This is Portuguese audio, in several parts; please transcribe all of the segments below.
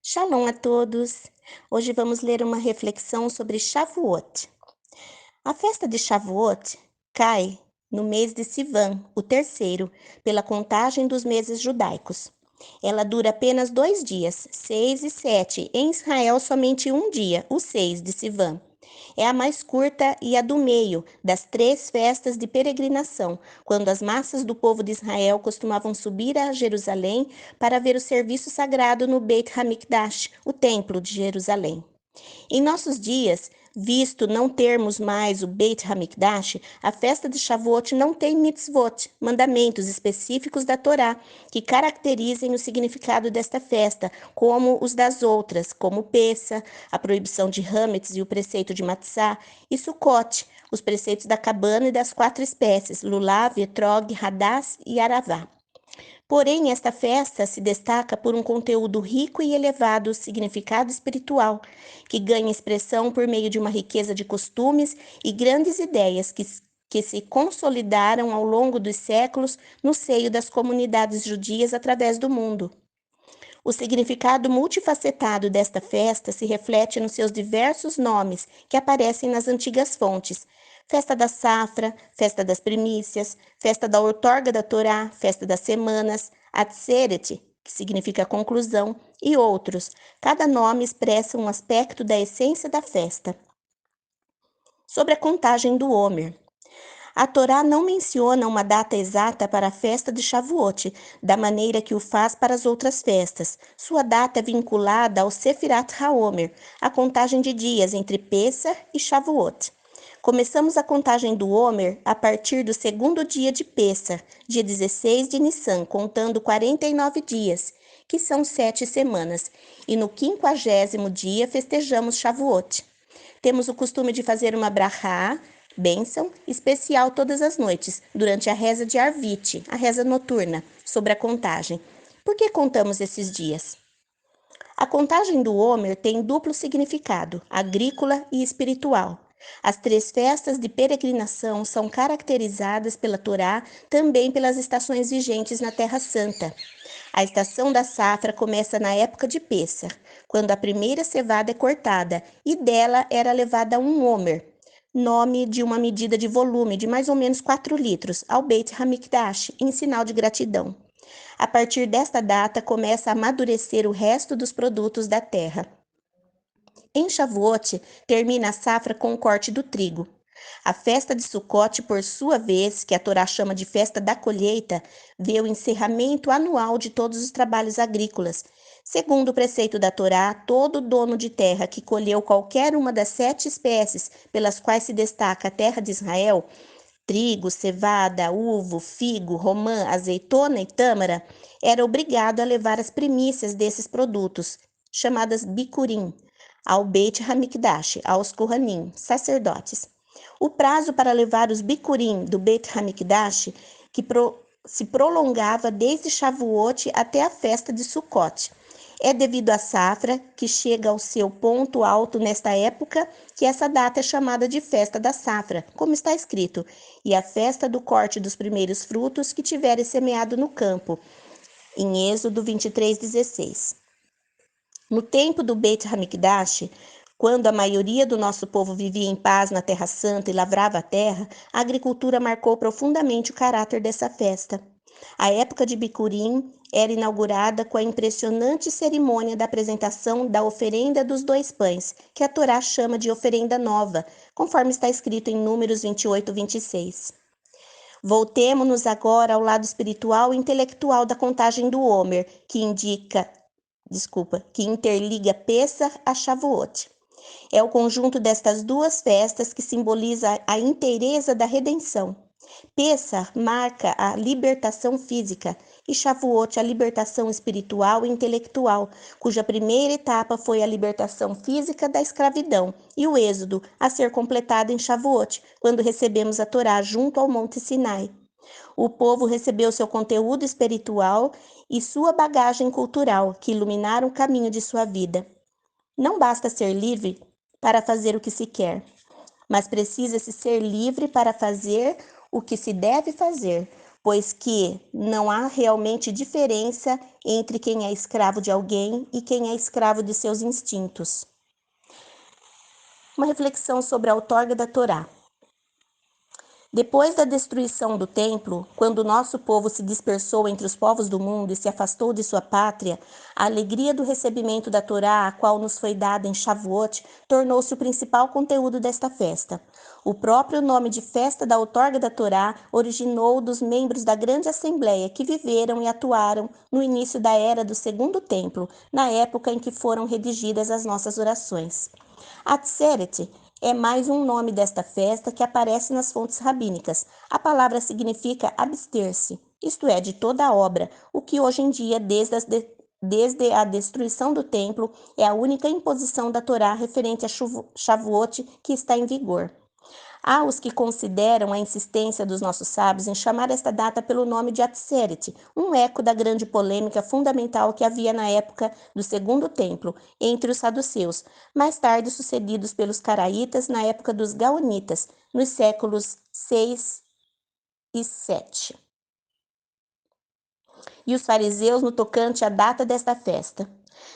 Shalom a todos! Hoje vamos ler uma reflexão sobre Shavuot. A festa de Shavuot cai no mês de Sivan, o terceiro, pela contagem dos meses judaicos. Ela dura apenas 2 dias, 6 e 7, em Israel somente um dia, o 6 de Sivan. É a mais curta e a do meio das 3 festas de peregrinação, quando as massas do povo de Israel costumavam subir a Jerusalém para ver o serviço sagrado no Beit HaMikdash, o Templo de Jerusalém. Em nossos dias, visto não termos mais o Beit HaMikdash, a festa de Shavuot não tem mitzvot, mandamentos específicos da Torá, que caracterizem o significado desta festa, como os das outras, como Pessa, a proibição de hametz e o preceito de matzá, e Sukkot, os preceitos da cabana e das 4 espécies, lulav, etrog, hadass e aravá. Porém, esta festa se destaca por um conteúdo rico e elevado significado espiritual, que ganha expressão por meio de uma riqueza de costumes e grandes ideias que se consolidaram ao longo dos séculos no seio das comunidades judias através do mundo. O significado multifacetado desta festa se reflete nos seus diversos nomes que aparecem nas antigas fontes: Festa da Safra, Festa das Primícias, Festa da Outorga da Torá, Festa das Semanas, Atzeret, que significa conclusão, e outros. Cada nome expressa um aspecto da essência da festa. Sobre a contagem do Homer. A Torá não menciona uma data exata para a festa de Shavuot, da maneira que o faz para as outras festas. Sua data é vinculada ao Sefirat HaOmer, a contagem de dias entre Pessah e Shavuot. Começamos a contagem do Homer a partir do segundo dia de Pessah, dia 16 de Nissan, contando 49 dias, que são 7 semanas, e no 50º dia festejamos Shavuot. Temos o costume de fazer uma brachá, bênção, especial todas as noites, durante a reza de Arvit, a reza noturna, sobre a contagem. Por que contamos esses dias? A contagem do Homer tem duplo significado, agrícola e espiritual. As 3 festas de peregrinação são caracterizadas pela Torá também pelas estações vigentes na Terra Santa. A estação da safra começa na época de Pêssar, quando a primeira cevada é cortada, e dela era levada um homer, nome de uma medida de volume de mais ou menos 4 litros, ao Beit HaMikdash, em sinal de gratidão. A partir desta data, começa a amadurecer o resto dos produtos da terra. Em Shavuot, termina a safra com o corte do trigo. A festa de Sukkot, por sua vez, que a Torá chama de festa da colheita, vê o encerramento anual de todos os trabalhos agrícolas. Segundo o preceito da Torá, todo dono de terra que colheu qualquer uma das 7 espécies pelas quais se destaca a terra de Israel, trigo, cevada, uvo, figo, romã, azeitona e tâmara, era obrigado a levar as primícias desses produtos, chamadas bikurim, ao Beit HaMikdash, aos Kohanim, sacerdotes. O prazo para levar os bikurim do Beit HaMikdash se prolongava desde Shavuot até a festa de Sukkot. É devido à safra, que chega ao seu ponto alto nesta época, que essa data é chamada de festa da safra, como está escrito, e a festa do corte dos primeiros frutos que tiveres semeado no campo, em Êxodo 23:16. No tempo do Beit HaMikdash, quando a maioria do nosso povo vivia em paz na Terra Santa e lavrava a terra, a agricultura marcou profundamente o caráter dessa festa. A época de Bicurim era inaugurada com a impressionante cerimônia da apresentação da oferenda dos 2 pães, que a Torá chama de oferenda nova, conforme está escrito em Números 28:26. Voltemo-nos agora ao lado espiritual e intelectual da contagem do Homer, que interliga Pessah a Shavuot. É o conjunto destas 2 festas que simboliza a inteireza da redenção. Pessah marca a libertação física e Shavuot a libertação espiritual e intelectual, cuja primeira etapa foi a libertação física da escravidão e o êxodo a ser completado em Shavuot, quando recebemos a Torá junto ao Monte Sinai. O povo recebeu seu conteúdo espiritual e sua bagagem cultural, que iluminaram o caminho de sua vida. Não basta ser livre para fazer o que se quer, mas precisa-se ser livre para fazer o que se deve fazer, pois que não há realmente diferença entre quem é escravo de alguém e quem é escravo de seus instintos. Uma reflexão sobre a outorga da Torá. Depois da destruição do templo, quando o nosso povo se dispersou entre os povos do mundo e se afastou de sua pátria, a alegria do recebimento da Torá, a qual nos foi dada em Shavuot, tornou-se o principal conteúdo desta festa. O próprio nome de Festa da Outorga da Torá originou dos membros da grande assembleia que viveram e atuaram no início da era do Segundo Templo, na época em que foram redigidas as nossas orações. Atzeret é mais um nome desta festa que aparece nas fontes rabínicas. A palavra significa abster-se, isto é, de toda a obra, o que hoje em dia, desde a destruição do templo, é a única imposição da Torá referente a Shavuot que está em vigor. Há os que consideram a insistência dos nossos sábios em chamar esta data pelo nome de Atzeret, um eco da grande polêmica fundamental que havia na época do Segundo Templo entre os saduceus, mais tarde sucedidos pelos caraítas na época dos gaonitas, nos séculos 6 e 7. E os fariseus no tocante à data desta festa.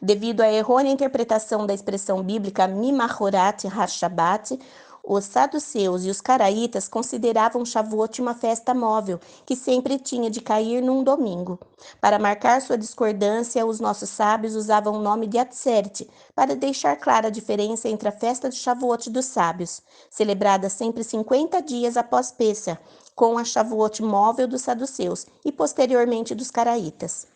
Devido à errônea interpretação da expressão bíblica Mimachorat HaShabbat, os saduceus e os caraítas consideravam Shavuot uma festa móvel, que sempre tinha de cair num domingo. Para marcar sua discordância, os nossos sábios usavam o nome de Atzeret, para deixar clara a diferença entre a festa de Shavuot dos sábios, celebrada sempre 50 dias após Pêssah, com a Shavuot móvel dos saduceus e posteriormente dos caraítas.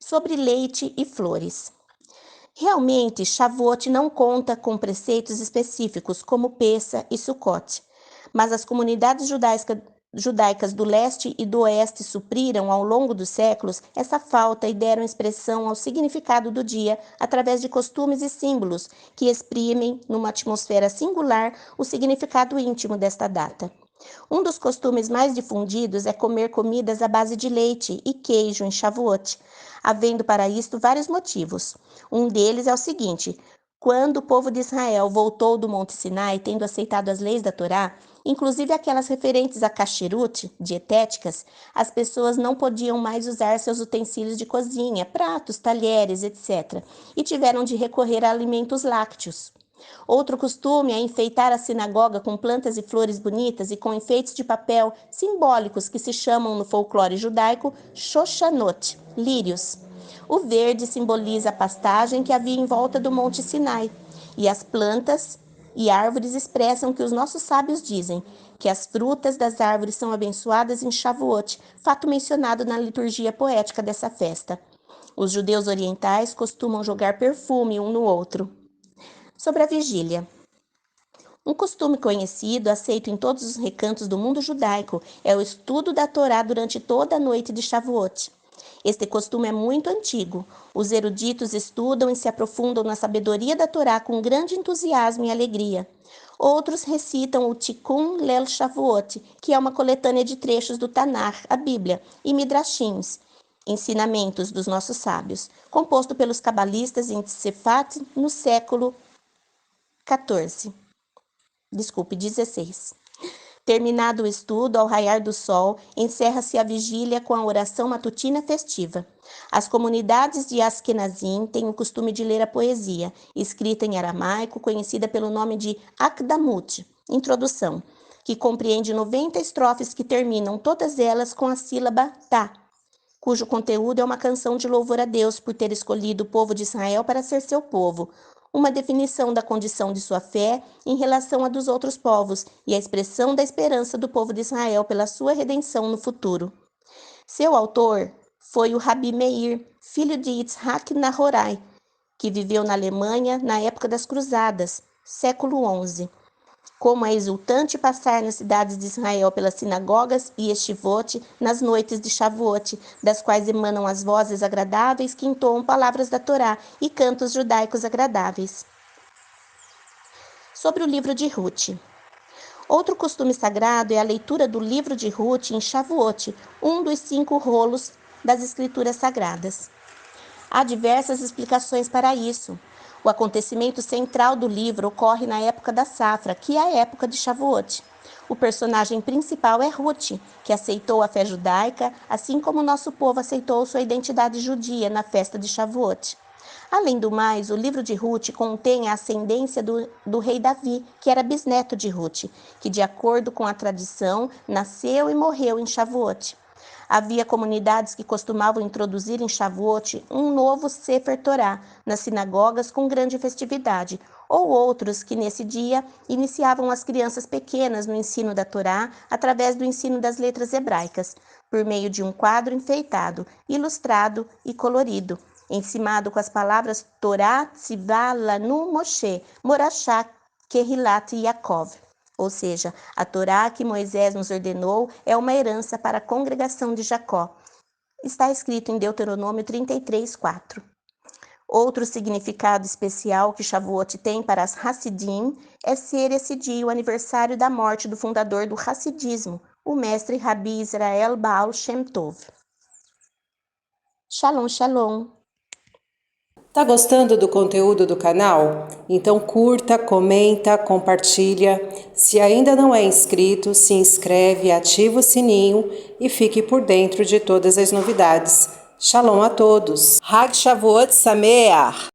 Sobre leite e flores. Realmente, Shavuot não conta com preceitos específicos como Pêssah e Sukkot, mas as comunidades judaicas do leste e do oeste supriram, ao longo dos séculos, essa falta e deram expressão ao significado do dia através de costumes e símbolos que exprimem, numa atmosfera singular, o significado íntimo desta data. Um dos costumes mais difundidos é comer comidas à base de leite e queijo em Shavuot, havendo para isto vários motivos. Um deles é o seguinte: quando o povo de Israel voltou do Monte Sinai, tendo aceitado as leis da Torá, inclusive aquelas referentes a kasherut, dietéticas, as pessoas não podiam mais usar seus utensílios de cozinha, pratos, talheres, etc., e tiveram de recorrer a alimentos lácteos. Outro costume é enfeitar a sinagoga com plantas e flores bonitas e com enfeites de papel simbólicos que se chamam no folclore judaico Shoshanot, lírios. O verde simboliza a pastagem que havia em volta do Monte Sinai, e as plantas e árvores expressam que os nossos sábios dizem que as frutas das árvores são abençoadas em Shavuot, fato mencionado na liturgia poética dessa festa. Os judeus orientais costumam jogar perfume um no outro. Sobre a vigília. Um costume conhecido, aceito em todos os recantos do mundo judaico, é o estudo da Torá durante toda a noite de Shavuot. Este costume é muito antigo. Os eruditos estudam e se aprofundam na sabedoria da Torá com grande entusiasmo e alegria. Outros recitam o Tikkun Leil Shavuot, que é uma coletânea de trechos do Tanar, a Bíblia, e Midrashins, ensinamentos dos nossos sábios, composto pelos cabalistas em Tzefat no século 16. Terminado o estudo, ao raiar do sol, encerra-se a vigília com a oração matutina festiva. As comunidades de Askenazim têm o costume de ler a poesia, escrita em aramaico, conhecida pelo nome de Akdamut, introdução, que compreende 90 estrofes que terminam todas elas com a sílaba tá, cujo conteúdo é uma canção de louvor a Deus por ter escolhido o povo de Israel para ser seu povo, uma definição da condição de sua fé em relação à dos outros povos e a expressão da esperança do povo de Israel pela sua redenção no futuro. Seu autor foi o Rabi Meir, filho de Yitzhak Nahorai, que viveu na Alemanha na época das Cruzadas, século XI. Como é exultante passar nas cidades de Israel pelas sinagogas e estivot nas noites de Shavuot, das quais emanam as vozes agradáveis que entoam palavras da Torá e cantos judaicos agradáveis. Sobre o livro de Ruth. Outro costume sagrado é a leitura do livro de Ruth em Shavuot, um dos 5 rolos das escrituras sagradas. Há diversas explicações para isso. O acontecimento central do livro ocorre na época da safra, que é a época de Shavuot. O personagem principal é Ruth, que aceitou a fé judaica, assim como nosso povo aceitou sua identidade judia na festa de Shavuot. Além do mais, o livro de Ruth contém a ascendência do rei Davi, que era bisneto de Ruth, que, de acordo com a tradição, nasceu e morreu em Shavuot. Havia comunidades que costumavam introduzir em Shavuot um novo Sefer Torá nas sinagogas com grande festividade, ou outros que nesse dia iniciavam as crianças pequenas no ensino da Torá através do ensino das letras hebraicas, por meio de um quadro enfeitado, ilustrado e colorido, encimado com as palavras Torá Tzivá Lanu Moshe, Morachá Kehilat Yaakov. Ou seja, a Torá que Moisés nos ordenou é uma herança para a congregação de Jacó. Está escrito em Deuteronômio 33:4. Outro significado especial que Shavuot tem para as Hassidim é ser esse dia o aniversário da morte do fundador do Hassidismo, o mestre Rabi Israel Baal Shem Tov. Shalom, shalom! Tá gostando do conteúdo do canal? Então curta, comenta, compartilha. Se ainda não é inscrito, se inscreve, ativa o sininho e fique por dentro de todas as novidades. Shalom a todos! Hag Shavuot Sameach!